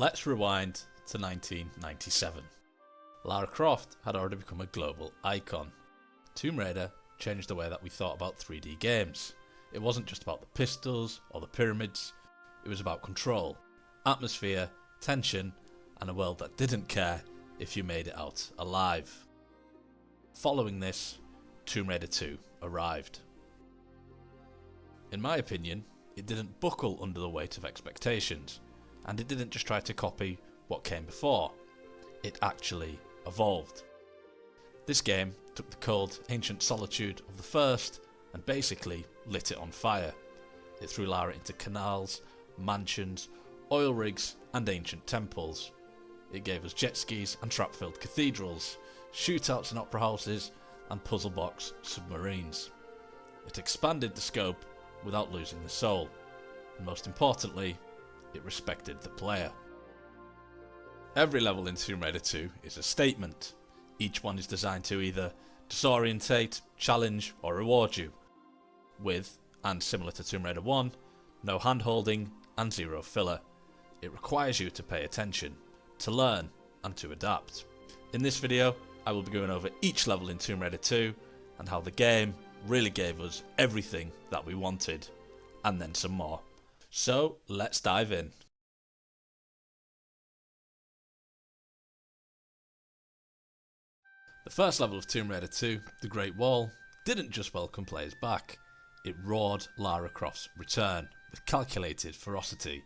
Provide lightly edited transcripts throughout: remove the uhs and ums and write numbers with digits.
Let's rewind to 1997. Lara Croft had already become a global icon. Tomb Raider changed the way that we thought about 3D games. It wasn't just about the pistols or the pyramids, it was about control, atmosphere, tension, and a world that didn't care if you made it out alive. Following this, Tomb Raider 2 arrived. In my opinion, it didn't buckle under the weight of expectations, and it didn't just try to copy what came before, it actually evolved. This game took the cold, ancient solitude of the first and basically lit it on fire. It threw Lara into canals, mansions, oil rigs and ancient temples. It gave us jet skis and trap-filled cathedrals, shootouts in opera houses and puzzle box submarines. It expanded the scope without losing the soul, and most importantly, it respected the player. Every level in Tomb Raider 2 is a statement. Each one is designed to either disorientate, challenge or reward you, with, and similar to Tomb Raider 1, no hand-holding and zero filler. It requires you to pay attention, to learn and to adapt. In this video, I will be going over each level in Tomb Raider 2 and how the game really gave us everything that we wanted, and then some more. So let's dive in. The first level of Tomb Raider 2, The Great Wall, didn't just welcome players back, it roared Lara Croft's return with calculated ferocity.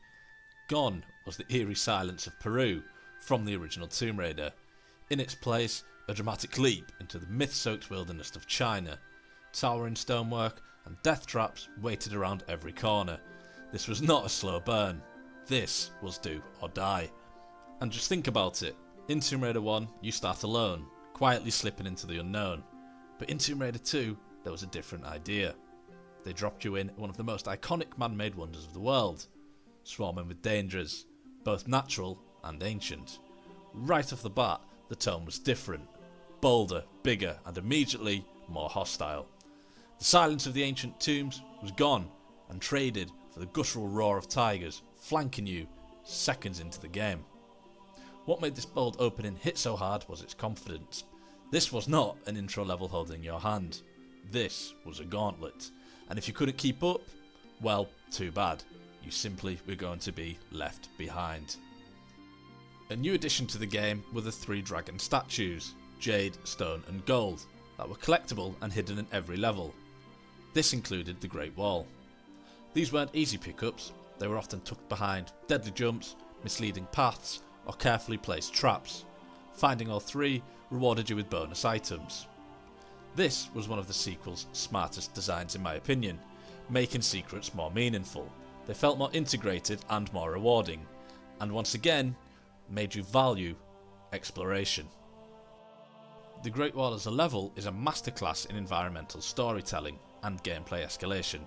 Gone was the eerie silence of Peru from the original Tomb Raider. In its place, a dramatic leap into the myth-soaked wilderness of China. Towering stonework and death traps waited around every corner. This was not a slow burn. This was do or die. And just think about it. In Tomb Raider 1, you start alone, quietly slipping into the unknown. But in Tomb Raider 2, there was a different idea. They dropped you in one of the most iconic man-made wonders of the world, swarming with dangers, both natural and ancient. Right off the bat, the tone was different, bolder, bigger, and immediately more hostile. The silence of the ancient tombs was gone and traded for the guttural roar of tigers flanking you seconds into the game. What made this bold opening hit so hard was its confidence. This was not an intro level holding your hand. This was a gauntlet, and if you couldn't keep up, well, too bad. You simply were going to be left behind. A new addition to the game were the 3 dragon statues, jade, stone and gold, that were collectible and hidden in every level. This included the Great Wall. These weren't easy pickups, they were often tucked behind deadly jumps, misleading paths or carefully placed traps. Finding all 3 rewarded you with bonus items. This was one of the sequel's smartest designs in my opinion, making secrets more meaningful. They felt more integrated and more rewarding, and once again, made you value exploration. The Great Wall as a level is a masterclass in environmental storytelling and gameplay escalation.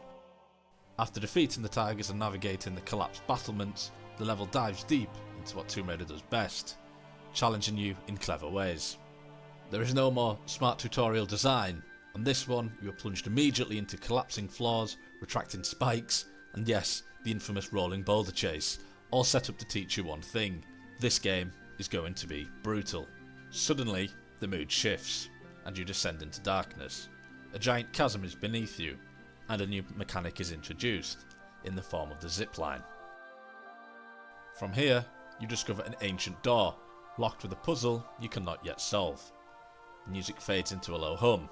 After defeating the tigers and navigating the collapsed battlements, the level dives deep into what Tomb Raider does best, challenging you in clever ways. There is no more smart tutorial design. On this one, you are plunged immediately into collapsing floors, retracting spikes, and yes, the infamous rolling boulder chase, all set up to teach you one thing: this game is going to be brutal. Suddenly, the mood shifts, and you descend into darkness. A giant chasm is beneath you, and a new mechanic is introduced, in the form of the zipline. From here, you discover an ancient door, locked with a puzzle you cannot yet solve. The music fades into a low hum,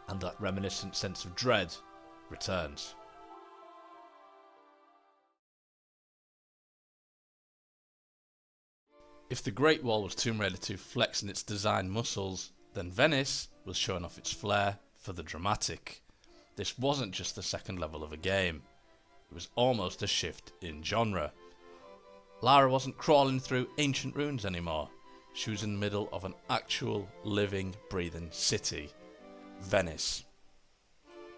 and that reminiscent sense of dread returns. If the Great Wall was Tomb Raider 2 flexing its design muscles, then Venice was showing off its flair for the dramatic. This wasn't just the second level of a game, it was almost a shift in genre. Lara wasn't crawling through ancient ruins anymore, she was in the middle of an actual living, breathing city, Venice.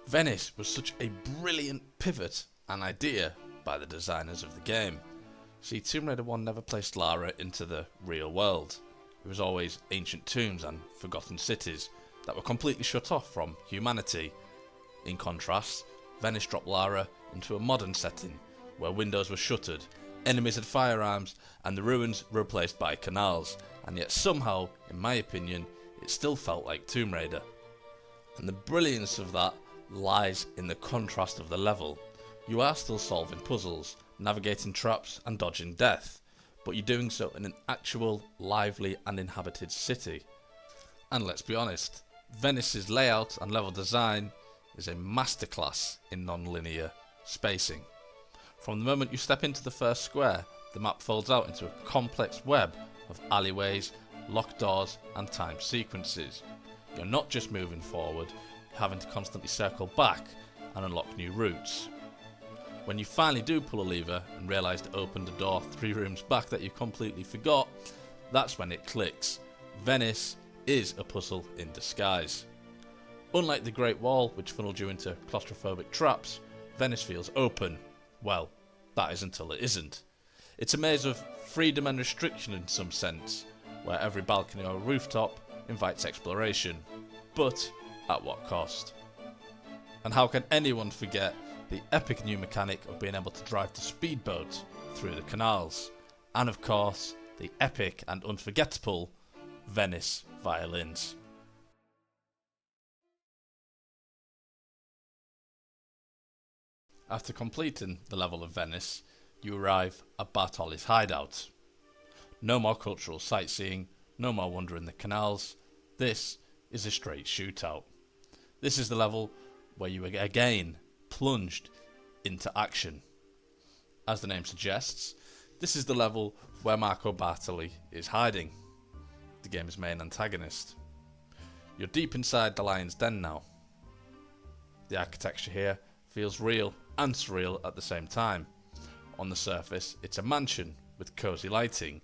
Venice was such a brilliant pivot and idea by the designers of the game. See, Tomb Raider 1 never placed Lara into the real world. It was always ancient tombs and forgotten cities that were completely shut off from humanity. In contrast, Venice dropped Lara into a modern setting where windows were shuttered, Enemies had firearms, and the ruins were replaced by canals, and yet somehow, in my opinion, it still felt like Tomb Raider. And the brilliance of that lies in the contrast of the level. You are still solving puzzles, navigating traps and dodging death, but you're doing so in an actual, lively and inhabited city. And let's be honest, Venice's layout and level design is a masterclass in non-linear spacing. From the moment you step into the first square, the map folds out into a complex web of alleyways, locked doors and timed sequences. You're not just moving forward, you're having to constantly circle back and unlock new routes. When you finally do pull a lever and realise to open the door 3 rooms back that you completely forgot, that's when it clicks. Venice is a puzzle in disguise. Unlike the Great Wall, which funneled you into claustrophobic traps, Venice feels open. Well, that is until it isn't. It's a maze of freedom and restriction in some sense, where every balcony or rooftop invites exploration, but at what cost? And how can anyone forget the epic new mechanic of being able to drive the speedboat through the canals, and of course, the epic and unforgettable Venice violins. After completing the level of Venice, you arrive at Bartoli's hideout. No more cultural sightseeing, no more wandering the canals. This is a straight shootout. This is the level where you are again plunged into action. As the name suggests, this is the level where Marco Bartoli is hiding, the game's main antagonist. You're deep inside the lion's den now. The architecture here feels real and surreal at the same time. On the surface, it's a mansion with cosy lighting,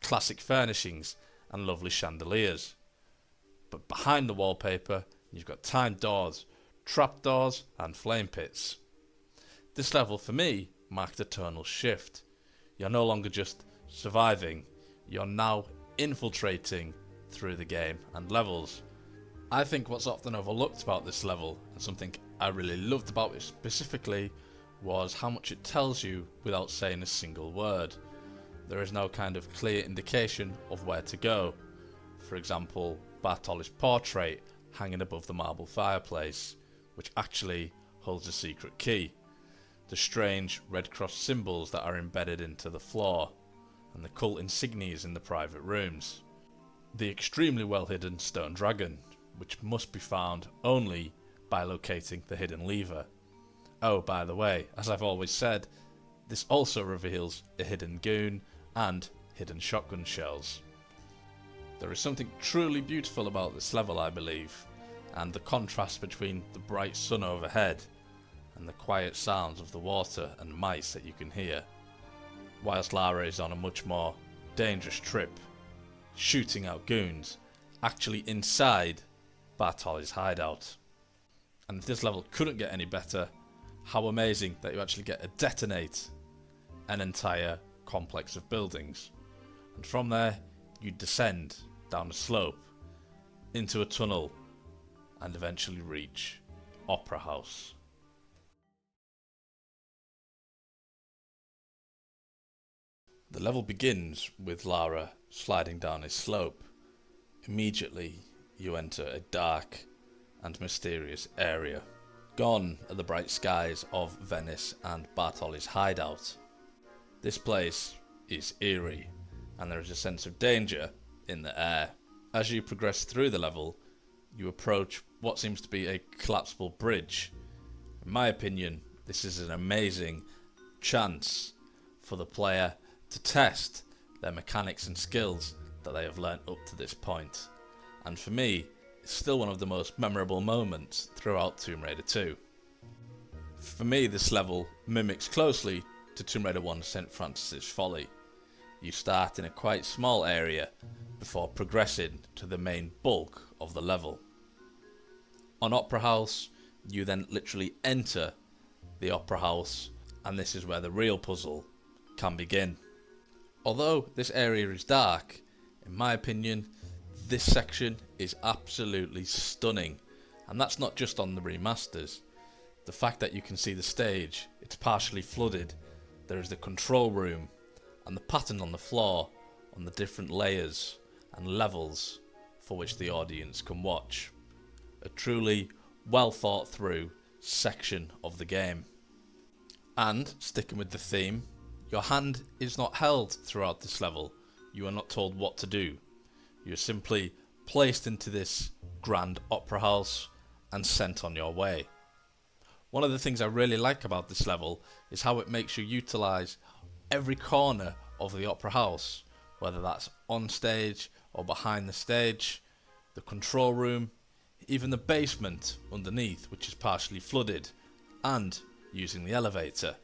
classic furnishings and lovely chandeliers. But behind the wallpaper, you've got timed doors, trapdoors and flame pits. This level, for me, marked a tonal shift. You're no longer just surviving, you're now infiltrating through the game and levels. I think what's often overlooked about this level, and something I really loved about it specifically, was how much it tells you without saying a single word. There is no kind of clear indication of where to go. For example, Bartoli's portrait hanging above the marble fireplace, which actually holds a secret key. The strange Red Cross symbols that are embedded into the floor, and the cult insignias in the private rooms. The extremely well hidden stone dragon, which must be found only by locating the hidden lever. Oh, by the way, as I've always said, this also reveals a hidden goon and hidden shotgun shells. There is something truly beautiful about this level, I believe, and the contrast between the bright sun overhead and the quiet sounds of the water and mice that you can hear, whilst Lara is on a much more dangerous trip, shooting out goons, actually inside Bartoli's hideout. And if this level couldn't get any better, how amazing that you actually get to detonate an entire complex of buildings. And from there, you descend down a slope into a tunnel and eventually reach Opera House. The level begins with Lara sliding down a slope. Immediately, you enter a dark and mysterious area. Gone are the bright skies of Venice and Bartoli's hideout. This place is eerie, and there is a sense of danger in the air. As you progress through the level, you approach what seems to be a collapsible bridge. In my opinion, this is an amazing chance for the player to test their mechanics and skills that they have learnt up to this point. And for me, it's still one of the most memorable moments throughout Tomb Raider 2. For me, this level mimics closely to Tomb Raider 1 St. Francis's Folly. You start in a quite small area before progressing to the main bulk of the level. On Opera House, you then literally enter the Opera House, and this is where the real puzzle can begin. Although this area is dark, in my opinion, this section is absolutely stunning, and that's not just on the remasters. The fact that you can see the stage, it's partially flooded, there is the control room and the pattern on the floor on the different layers and levels for which the audience can watch. A truly well thought through section of the game. And, sticking with the theme, your hand is not held throughout this level. You are not told what to do. You are simply placed into this grand opera house and sent on your way. One of the things I really like about this level is how it makes you utilise every corner of the opera house, whether that's on stage or behind the stage, the control room, even the basement underneath, which is partially flooded, and using the elevator.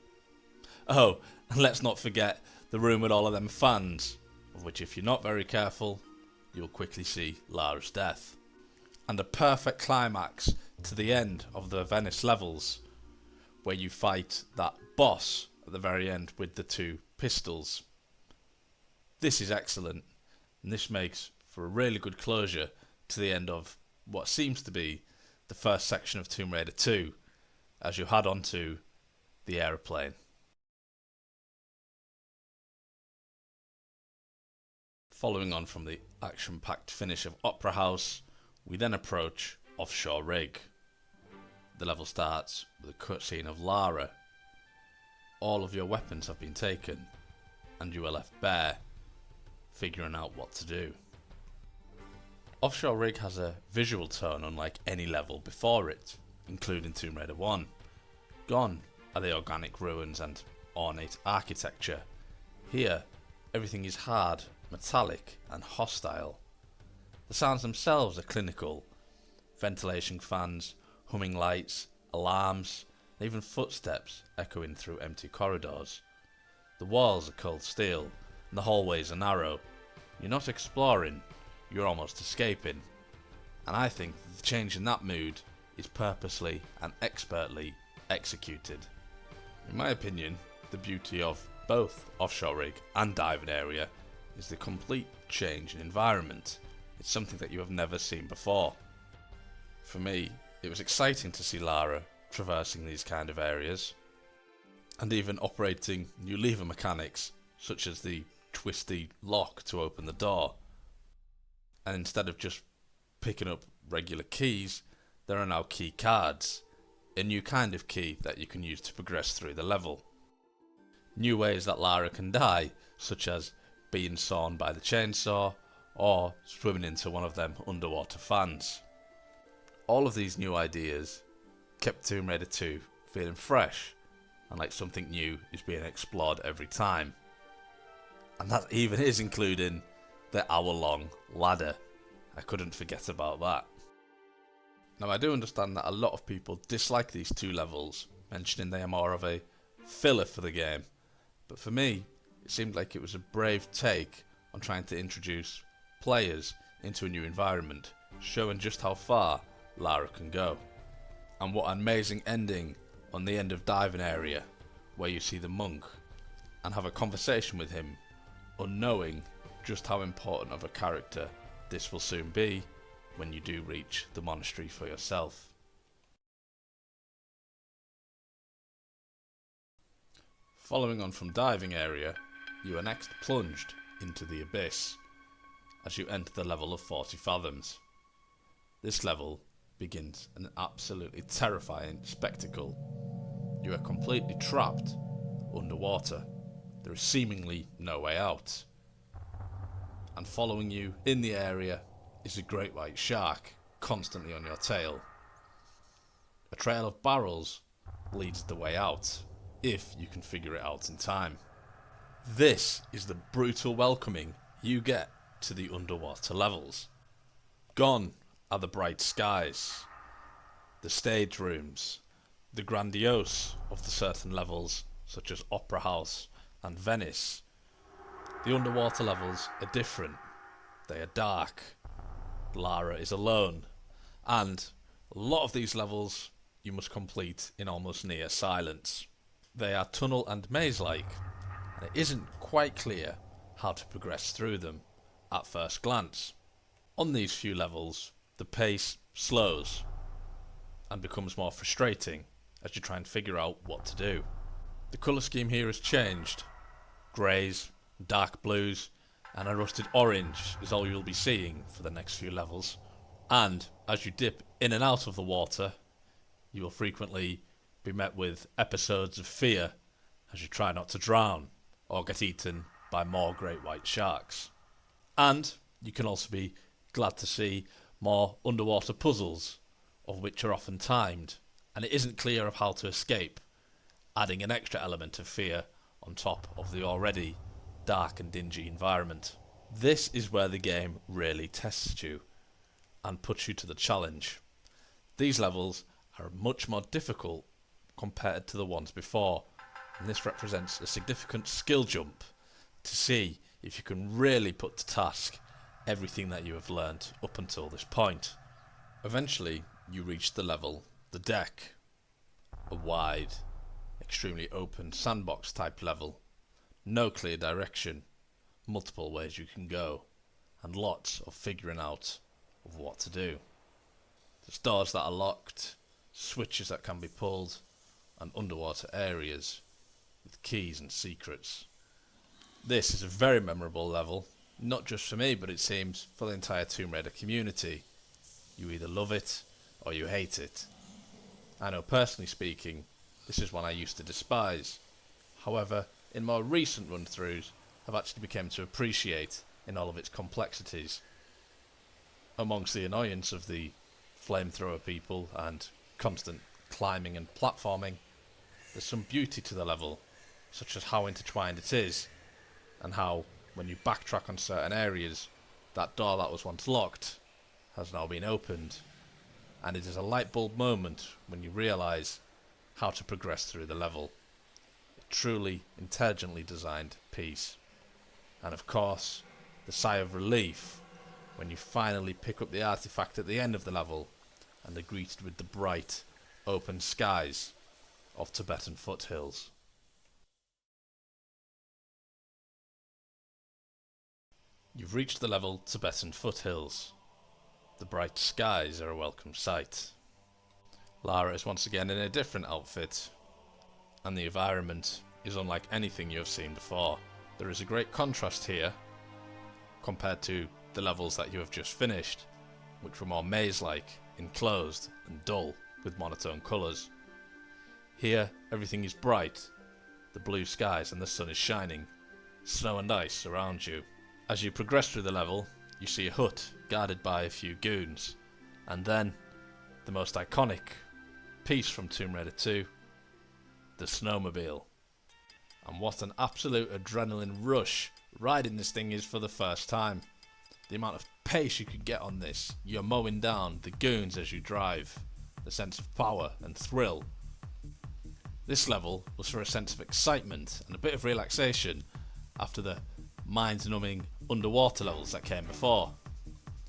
Oh, and let's not forget the room with all of them fans, of which if you're not very careful, you'll quickly see Lara's death. And a perfect climax to the end of the Venice levels, where you fight that boss at the very end with the two pistols. This is excellent, and this makes for a really good closure to the end of what seems to be the first section of Tomb Raider 2, as you head onto the aeroplane. Following on from the action-packed finish of Opera House, we then approach Offshore Rig. The level starts with a cutscene of Lara. All of your weapons have been taken, and you are left bare, figuring out what to do. Offshore Rig has a visual tone unlike any level before it, including Tomb Raider 1. Gone are the organic ruins and ornate architecture. Here, everything is hard, metallic and hostile. The sounds themselves are clinical. Ventilation fans, humming lights, alarms, and even footsteps echoing through empty corridors. The walls are cold steel, and the hallways are narrow. You're not exploring, you're almost escaping. And I think the change in that mood is purposely and expertly executed. In my opinion, the beauty of both Offshore Rig and Diving Area is the complete change in environment. It's something that you have never seen before. For me, it was exciting to see Lara traversing these kind of areas, and even operating new lever mechanics, such as the twisty lock to open the door. And instead of just picking up regular keys, there are now key cards, a new kind of key that you can use to progress through the level. New ways that Lara can die, such as being sawn by the chainsaw, or swimming into one of them underwater fans. All of these new ideas kept Tomb Raider 2 feeling fresh, and like something new is being explored every time. And that even is including the hour-long ladder. I couldn't forget about that. Now I do understand that a lot of people dislike these two levels, mentioning they are more of a filler for the game, but for me, it seemed like it was a brave take on trying to introduce players into a new environment, showing just how far Lara can go. And what an amazing ending on the end of Diving Area, where you see the monk and have a conversation with him, unknowing just how important of a character this will soon be when you do reach the monastery for yourself. Following on from Diving Area, you are next plunged into the abyss as you enter the level of 40 fathoms. This level begins an absolutely terrifying spectacle. You are completely trapped underwater. There is seemingly no way out. And following you in the area is a great white shark constantly on your tail. A trail of barrels leads the way out, if you can figure it out in time. This is the brutal welcoming you get to the underwater levels. Gone are the bright skies, the stage rooms, the grandiose of the certain levels such as Opera House and Venice. The underwater levels are different. They are dark. Lara is alone. And a lot of these levels you must complete in almost near silence. They are tunnel and maze-like, and it isn't quite clear how to progress through them at first glance. On these few levels, the pace slows and becomes more frustrating as you try and figure out what to do. The colour scheme here has changed. Greys, dark blues, and a rusted orange is all you'll be seeing for the next few levels. And as you dip in and out of the water, you will frequently be met with episodes of fear as you try not to drown or get eaten by more great white sharks. And you can also be glad to see more underwater puzzles, of which are often timed, and it isn't clear of how to escape, adding an extra element of fear on top of the already dark and dingy environment. This is where the game really tests you and puts you to the challenge. These levels are much more difficult compared to the ones before, and this represents a significant skill jump to see if you can really put to task everything that you have learnt up until this point. Eventually, you reach the level, the deck, a wide, extremely open sandbox type level, no clear direction, multiple ways you can go, and lots of figuring out of what to do. There's doors that are locked, switches that can be pulled, and underwater areas with keys and secrets. This is a very memorable level, not just for me, but it seems for the entire Tomb Raider community. You either love it or you hate it. I know personally speaking, this is one I used to despise. However, in more recent run-throughs, I've actually become to appreciate in all of its complexities. Amongst the annoyance of the flamethrower people and constant climbing and platforming, there's some beauty to the level, such as how intertwined it is, and how, when you backtrack on certain areas, that door that was once locked has now been opened, and it is a light bulb moment when you realise how to progress through the level. A truly intelligently designed piece. And of course, the sigh of relief when you finally pick up the artifact at the end of the level and are greeted with the bright, open skies of Tibetan foothills. You've reached the level Tibetan foothills. The bright skies are a welcome sight. Lara is once again in a different outfit, and the environment is unlike anything you have seen before. There is a great contrast here compared to the levels that you have just finished, which were more maze-like, enclosed and dull with monotone colours. Here everything is bright, the blue skies and the sun is shining, snow and ice surround you. As you progress through the level, you see a hut guarded by a few goons, and then the most iconic piece from Tomb Raider 2, the snowmobile. And what an absolute adrenaline rush riding this thing is for the first time. The amount of pace you could get on this, you're mowing down the goons as you drive, the sense of power and thrill. This level was for a sense of excitement and a bit of relaxation after the mind-numbing underwater levels that came before.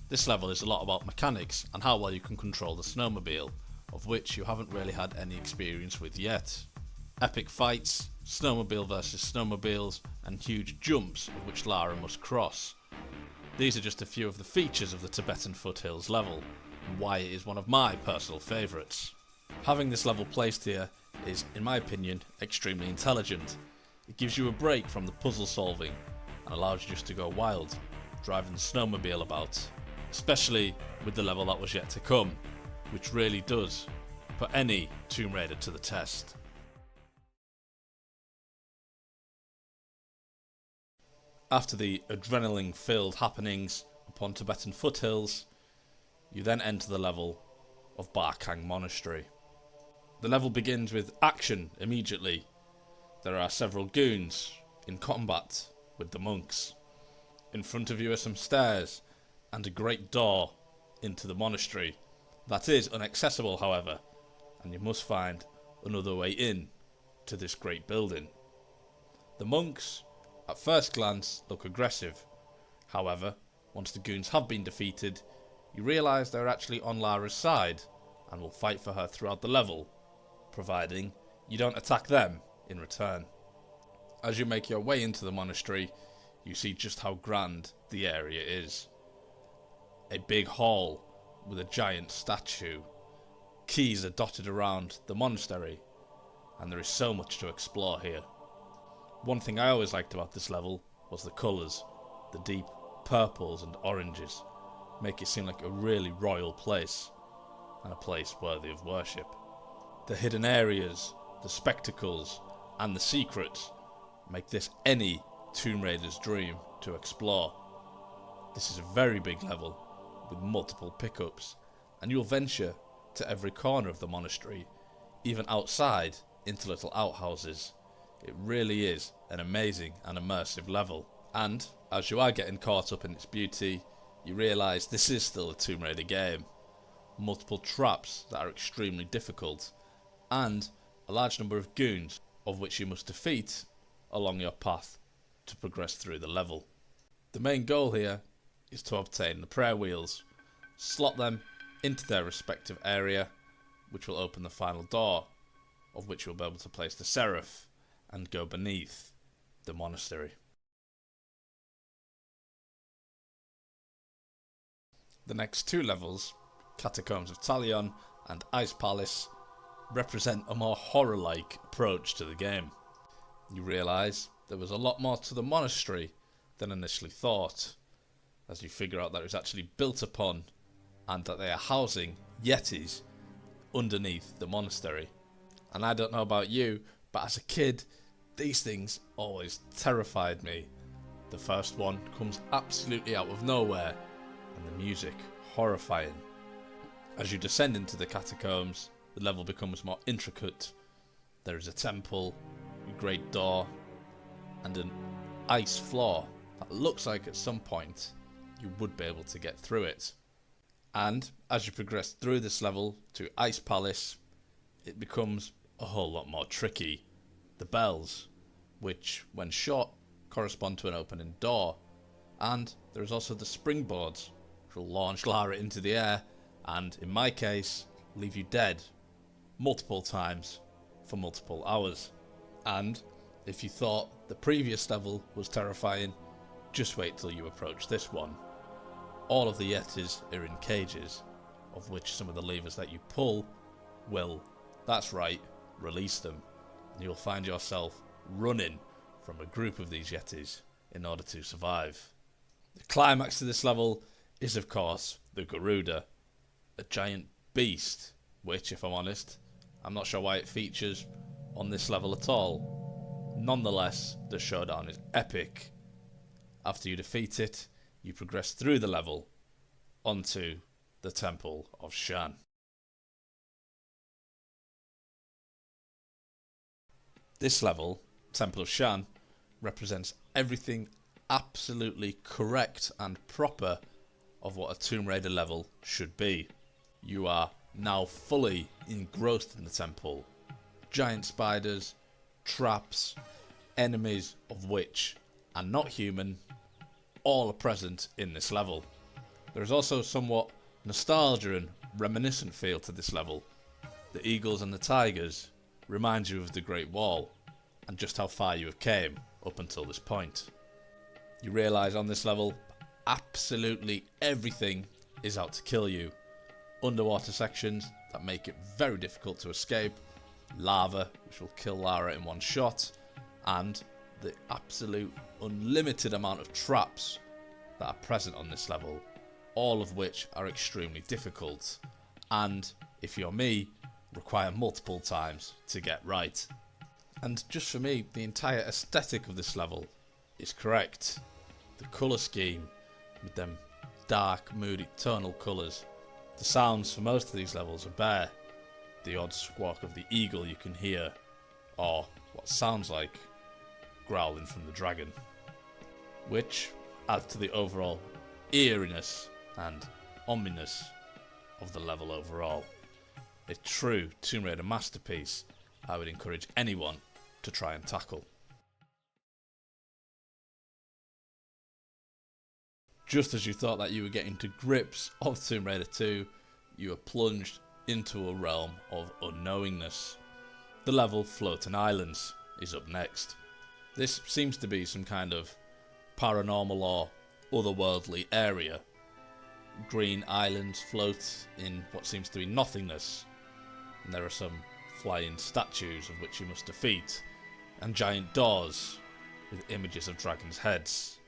This level is a lot about mechanics and how well you can control the snowmobile, of which you haven't really had any experience with yet. Epic fights, snowmobile versus snowmobiles, and huge jumps of which Lara must cross. These are just a few of the features of the Tibetan foothills level, and why it is one of my personal favourites. Having this level placed here is, in my opinion, extremely intelligent. It gives you a break from the puzzle solving and allows you just to go wild, driving the snowmobile about, especially with the level that was yet to come, which really does put any Tomb Raider to the test. After the adrenaline-filled happenings upon Tibetan foothills, you then enter the level of Barkhang Monastery. The level begins with action immediately. There are several goons in combat with the monks. In front of you are some stairs and a great door into the monastery. That is inaccessible, however, and you must find another way in to this great building. The monks, at first glance, look aggressive. However, once the goons have been defeated, you realise they're actually on Lara's side and will fight for her throughout the level, providing you don't attack them in return. As you make your way into the monastery, you see just how grand the area is. A big hall with a giant statue. Keys are dotted around the monastery, and there is so much to explore here. One thing I always liked about this level was the colours. The deep purples and oranges make it seem like a really royal place, and a place worthy of worship. The hidden areas, the spectacles, and the secrets make this any Tomb Raider's dream to explore. This is a very big level with multiple pickups, and you'll venture to every corner of the monastery, even outside into little outhouses. It really is an amazing and immersive level, and as you are getting caught up in its beauty, you realise this is still a Tomb Raider game. Multiple traps that are extremely difficult, and a large number of goons, of which you must defeat along your path to progress through the level. The main goal here is to obtain the prayer wheels, slot them into their respective area, which will open the final door, of which you'll be able to place the seraph and go beneath the monastery. The next two levels, Catacombs of Talion and Ice Palace, represent a more horror-like approach to the game. You realise there was a lot more to the monastery than initially thought, as you figure out that it was actually built upon and that they are housing yetis underneath the monastery. And I don't know about you, but as a kid, these things always terrified me. The first one comes absolutely out of nowhere, and the music horrifying. As you descend into the catacombs, the level becomes more intricate. There is a temple, a great door, and an ice floor that looks like at some point you would be able to get through it. And as you progress through this level to Ice Palace, it becomes a whole lot more tricky. The bells, which when shot correspond to an opening door, and there is also the springboards, which will launch Lara into the air and, in my case, leave you dead multiple times for multiple hours. And if you thought the previous level was terrifying, just wait till you approach this one. All of the yetis are in cages, of which some of the levers that you pull will, that's right, release them, and you'll find yourself running from a group of these yetis in order to survive. The climax to this level is, of course, the Garuda, a giant beast, which, if I'm honest, I'm not sure why it features on this level at all. Nonetheless, the showdown is epic. After you defeat it, you progress through the level onto the Temple of Xian. This level, Temple of Xian, represents everything absolutely correct and proper of what a Tomb Raider level should be. You are now fully engrossed in the temple. Giant spiders, traps, enemies of which are not human, all are present in this level. There is also somewhat nostalgia and reminiscent feel to this level. The eagles and the tigers remind you of the Great Wall and just how far you have came up until this point. You realise on this level absolutely everything is out to kill you. Underwater sections that make it very difficult to escape, lava which will kill Lara in one shot, and the absolute unlimited amount of traps that are present on this level, all of which are extremely difficult and, if you're me, require multiple times to get right. And just for me, the entire aesthetic of this level is correct. The colour scheme with them dark, moody, tonal colours. The sounds for most of these levels are bare. The odd squawk of the eagle you can hear, or what sounds like growling from the dragon, which adds to the overall eeriness and ominous of the level overall. A true Tomb Raider masterpiece I would encourage anyone to try and tackle. Just as you thought that you were getting to grips of Tomb Raider 2, you are plunged into a realm of unknowingness. The level Floating Islands is up next. This seems to be some kind of paranormal or otherworldly area. Green islands float in what seems to be nothingness, and there are some flying statues of which you must defeat, and giant doors with images of dragons' heads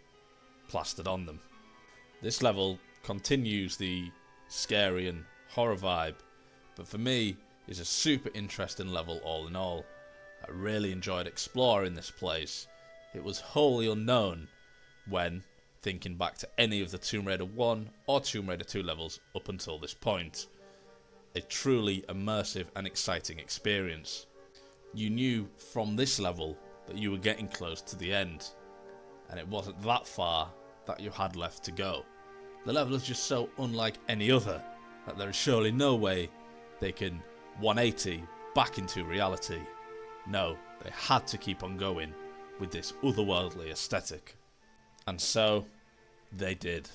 plastered on them. This level continues the scary and horror vibe, but for me is a super interesting level all in all. I really enjoyed exploring this place. It was wholly unknown when thinking back to any of the Tomb Raider 1 or Tomb Raider 2 levels up until this point. A truly immersive and exciting experience. You knew from this level that you were getting close to the end, and it wasn't that far that you had left to go. The level is just so unlike any other that there is surely no way they can 180 back into reality. No, they had to keep on going with this otherworldly aesthetic. And so they did.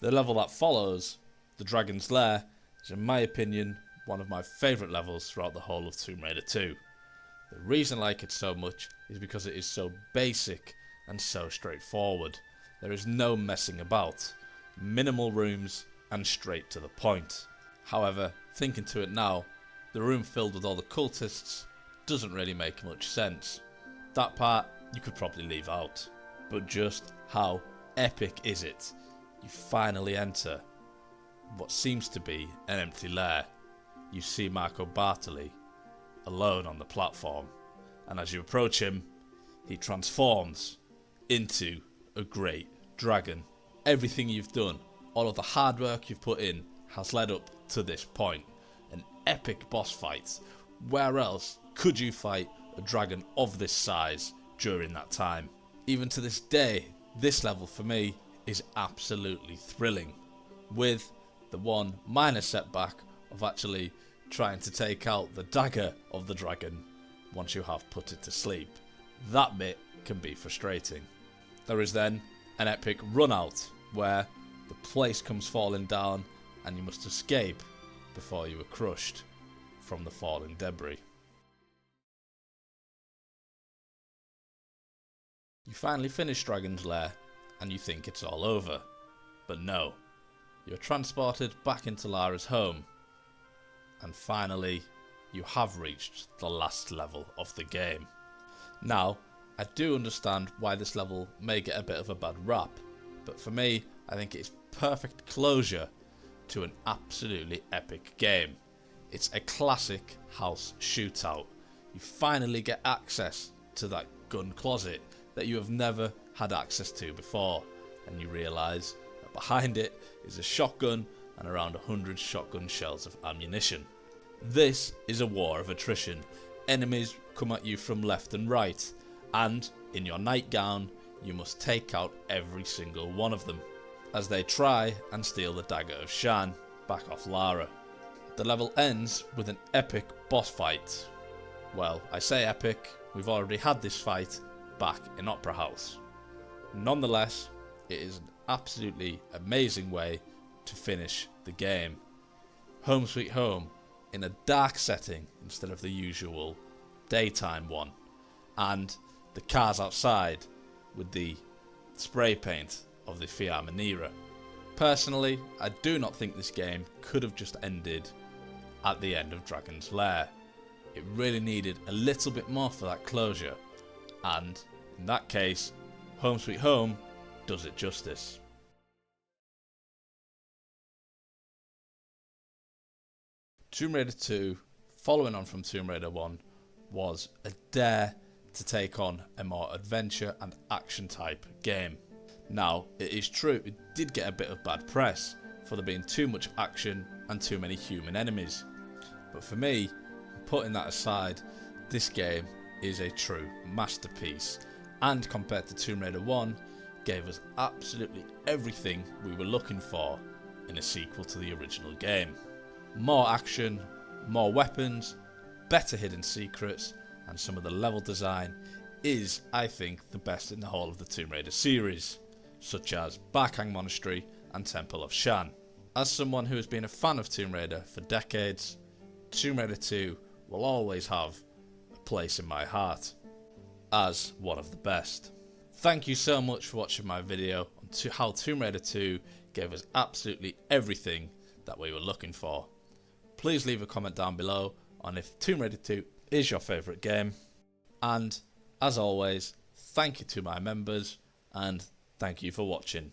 The level that follows, the Dragon's Lair, is in my opinion one of my favourite levels throughout the whole of Tomb Raider 2. The reason I like it so much is because it is so basic and so straightforward. There is no messing about, minimal rooms and straight to the point. However, thinking to it now, the room filled with all the cultists doesn't really make much sense. That part you could probably leave out. But just how epic is it? You finally enter what seems to be an empty lair. You see Marco Bartoli alone on the platform, and as you approach him, he transforms into a great dragon. Everything you've done, all of the hard work you've put in, has led up to this point. An epic boss fight. Where else could you fight a dragon of this size during that time? Even to this day, this level for me is absolutely thrilling, with the one minor setback of actually trying to take out the dagger of the dragon once you have put it to sleep. That bit can be frustrating. There is then an epic run out where the place comes falling down and you must escape before you are crushed from the falling debris. You finally finish Dragon's Lair and you think it's all over, but no. You're transported back into Lara's home, and finally you have reached the last level of the game. Now, I do understand why this level may get a bit of a bad rap, but for me, I think it's perfect closure to an absolutely epic game. It's a classic house shootout. You finally get access to that gun closet that you have never had access to before, and you realise that behind it is a shotgun and around 100 shotgun shells of ammunition. This is a war of attrition. Enemies come at you from left and right, and in your nightgown you must take out every single one of them as they try and steal the dagger of Xian back off Lara. The level ends with an epic boss fight. Well, I say epic, we've already had this fight back in Opera House. Nonetheless, it is an absolutely amazing way to finish the game. Home sweet home in a dark setting instead of the usual daytime one, and the cars outside with the spray paint of the Fiamma Nera. Personally, I do not think this game could have just ended at the end of Dragon's Lair. It really needed a little bit more for that closure, and in that case, Home Sweet Home does it justice. Tomb Raider 2, following on from Tomb Raider 1, was a dare to take on a more adventure and action type game. Now, it is true, it did get a bit of bad press for there being too much action and too many human enemies. But for me, putting that aside, this game is a true masterpiece, and compared to Tomb Raider 1, gave us absolutely everything we were looking for in a sequel to the original game. More action, more weapons, better hidden secrets, and some of the level design is, I think, the best in the whole of the Tomb Raider series, such as Barkhang Monastery and Temple of Xian. As someone who has been a fan of Tomb Raider for decades, Tomb Raider 2 will always have a place in my heart as one of the best. Thank you so much for watching my video on how Tomb Raider 2 gave us absolutely everything that we were looking for. Please leave a comment down below on if Tomb Raider 2 is your favourite game. And as always, thank you to my members and thank you for watching.